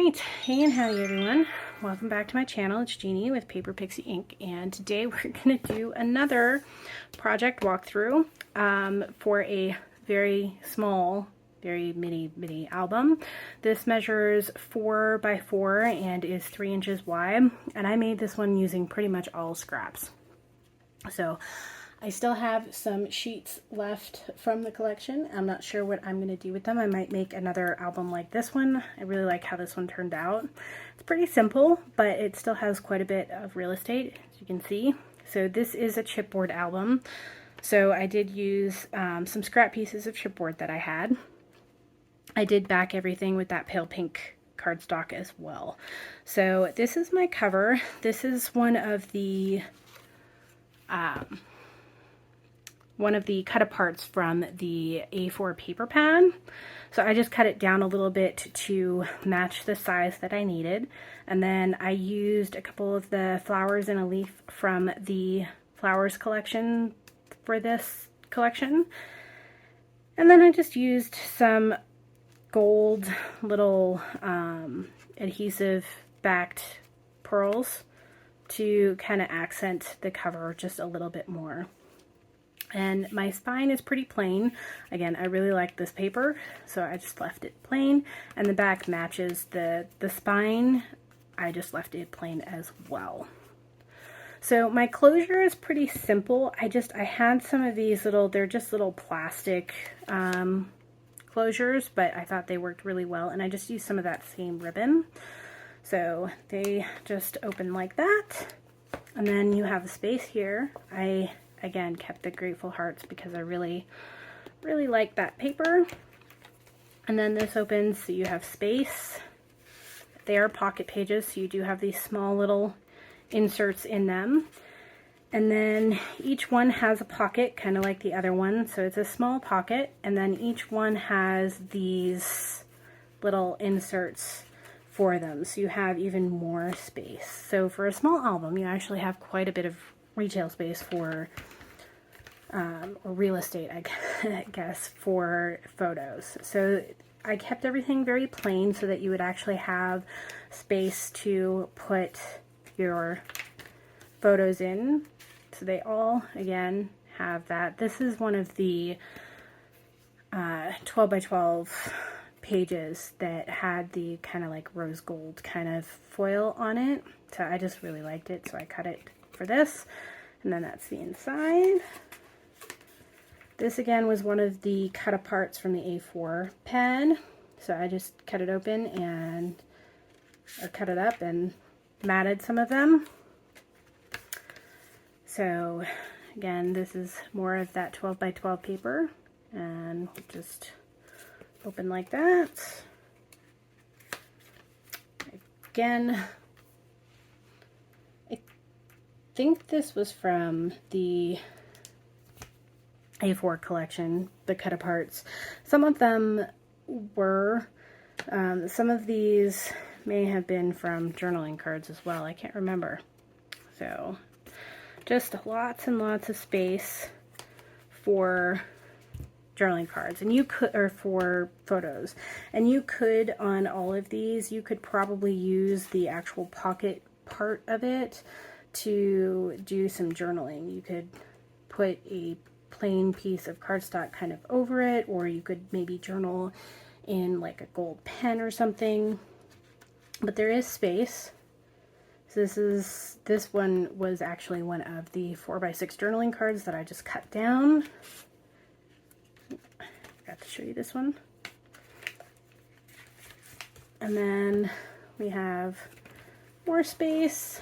Alright, hey and howdy everyone. Welcome back to my channel. It's Jeannie with Paper Pixie Ink, and today we're going to do another project walkthrough for a very small, very mini album. This measures 4 by 4 and is 3 inches wide, and I made this one using pretty much all scraps. So I still have some sheets left from the collection. I'm not sure what I'm going to do with them. I might make another album like this one. I really like how this one turned out. It's pretty simple, but it still has quite a bit of real estate, as you can see. So this is a chipboard album. So I did use some scrap pieces of chipboard that I had. I did back everything with that pale pink cardstock as well. So this is my cover. This is one of the cut-aparts from the A4 paper pad. So I just cut it down a little bit to match the size that I needed. And then I used a couple of the flowers in a leaf from the flowers collection for this collection. And then I just used some gold little adhesive backed pearls to kind of accent the cover just a little bit more. And my spine is pretty plain. Again, I really like this paper, so I just left it plain. And the back matches the spine. I just left it plain as well. So my closure is pretty simple. I had some of these they're just little plastic closures, but I thought they worked really well. And I just used some of that same ribbon. So they just open like that. And then you have a space here. I again kept the Grateful Hearts because I really like that paper. And then this opens, so you have space. They are pocket pages, so you do have these small little inserts in them. And then each one has a pocket, kind of like the other one. So it's a small pocket, and then each one has these little inserts for them, so you have even more space. So for a small album, you actually have quite a bit of retail space for or real estate, I guess, for photos. So I kept everything very plain so that you would actually have space to put your photos in. So they all, again, have that. This is one of the 12 by 12 pages that had the kind of like rose gold kind of foil on it. So I just really liked it, so I cut it for this. And then that's the inside. This again was one of the cut aparts from the A4 pad. So I just cut it open and cut it up and matted some of them. So again, this is more of that 12 by 12 paper, and just open like that. Again, I think this was from the A4 collection, the cut aparts. Some of them were, some of these may have been from journaling cards as well. I can't remember. So just lots and lots of space for journaling cards, and you could, or for photos, and you could, on all of these, you could probably use the actual pocket part of it to do some journaling. You could put a plain piece of cardstock kind of over it, or you could maybe journal in like a gold pen or something. But there is space. So this one was actually one of the 4x6 journaling cards that I just cut down. Forgot to show you this one. And then we have more space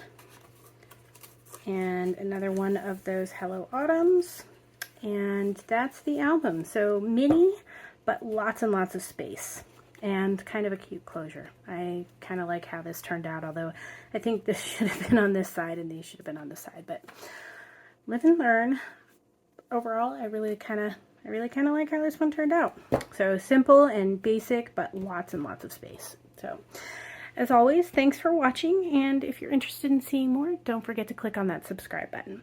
and another one of those Hello Autumns. And that's the album. So mini, but lots and lots of space. And kind of a cute closure. I kind of like how this turned out, although I think this should have been on this side and these should have been on this side. But live and learn. Overall, I really kind of like how this one turned out. So simple and basic, but lots and lots of space. So as always, thanks for watching. And if you're interested in seeing more, don't forget to click on that subscribe button.